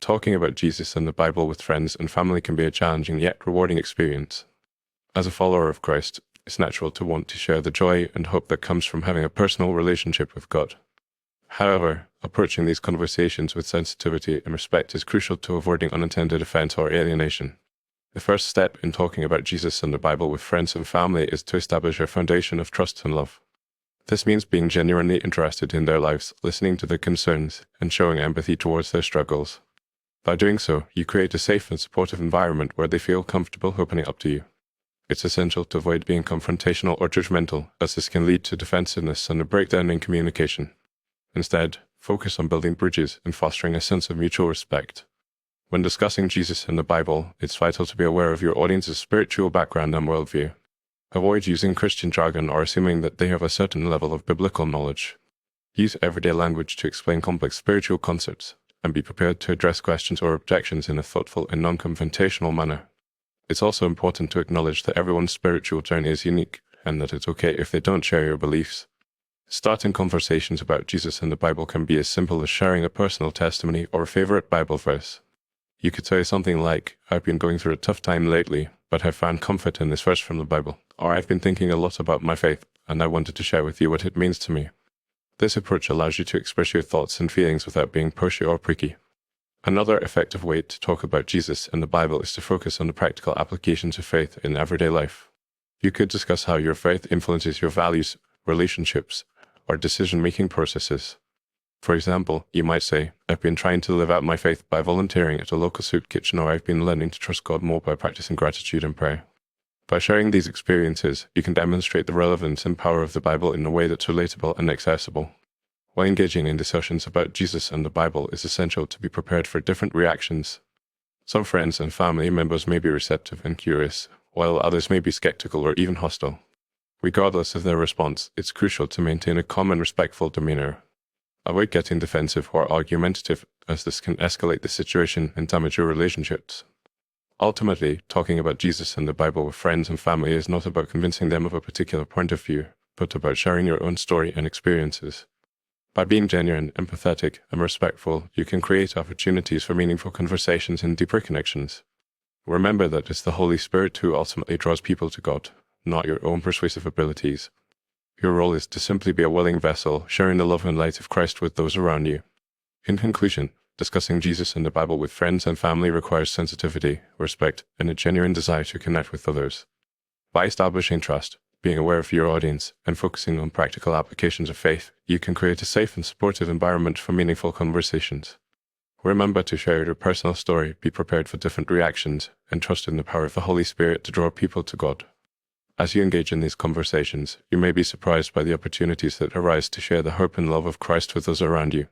talking about Jesus and the Bible with friends and family can be a challenging yet rewarding experience. As a follower of Christ, it's natural to want to share the joy and hope that comes from having a personal relationship with God. However, approaching these conversations with sensitivity and respect is crucial to avoiding unintended offense or alienation. The first step in talking about Jesus and the Bible with friends and family is to establish a foundation of trust and love. This means being genuinely interested in their lives, listening to their concerns, and showing empathy towards their struggles. By doing so, you create a safe and supportive environment where they feel comfortable opening up to you. It's essential to avoid being confrontational or judgmental, as this can lead to defensiveness and a breakdown in communication. Instead, focus on building bridges and fostering a sense of mutual respect. When discussing Jesus and the Bible, it's vital to be aware of your audience's spiritual background and worldview. Avoid using Christian jargon or assuming that they have a certain level of biblical knowledge. Use everyday language to explain complex spiritual concepts, and be prepared to address questions or objections in a thoughtful and non-confrontational manner. It's also important to acknowledge that everyone's spiritual journey is unique, and that it's okay if they don't share your beliefs. Starting conversations about Jesus and the Bible can be as simple as sharing a personal testimony or a favorite Bible verse. You could say something like, "I've been going through a tough time lately, but have found comfort in this verse from the Bible." Or, "I've been thinking a lot about my faith, and I wanted to share with you what it means to me." This approach allows you to express your thoughts and feelings without being pushy or pricky. Another effective way to talk about Jesus and the Bible is to focus on the practical applications of faith in everyday life. You could discuss how your faith influences your values, relationships, or decision-making processes. For example, you might say, "I've been trying to live out my faith by volunteering at a local soup kitchen," or "I've been learning to trust God more by practicing gratitude and prayer." By sharing these experiences, you can demonstrate the relevance and power of the Bible in a way that's relatable and accessible. While engaging in discussions about Jesus and the Bible, it's essential to be prepared for different reactions. Some friends and family members may be receptive and curious, while others may be skeptical or even hostile. Regardless of their response, it's crucial to maintain a calm and respectful demeanor. Avoid getting defensive or argumentative, as this can escalate the situation and damage your relationships. Ultimately, talking about Jesus and the Bible with friends and family is not about convincing them of a particular point of view, but about sharing your own story and experiences. By being genuine, empathetic, and respectful, you can create opportunities for meaningful conversations and deeper connections. Remember that it's the Holy Spirit who ultimately draws people to God, not your own persuasive abilities. Your role is to simply be a willing vessel, sharing the love and light of Christ with those around you. In conclusion, discussing Jesus and the Bible with friends and family requires sensitivity, respect, and a genuine desire to connect with others. By establishing trust, being aware of your audience, and focusing on practical applications of faith, you can create a safe and supportive environment for meaningful conversations. Remember to share your personal story, be prepared for different reactions, and trust in the power of the Holy Spirit to draw people to God. As you engage in these conversations, you may be surprised by the opportunities that arise to share the hope and love of Christ with those around you.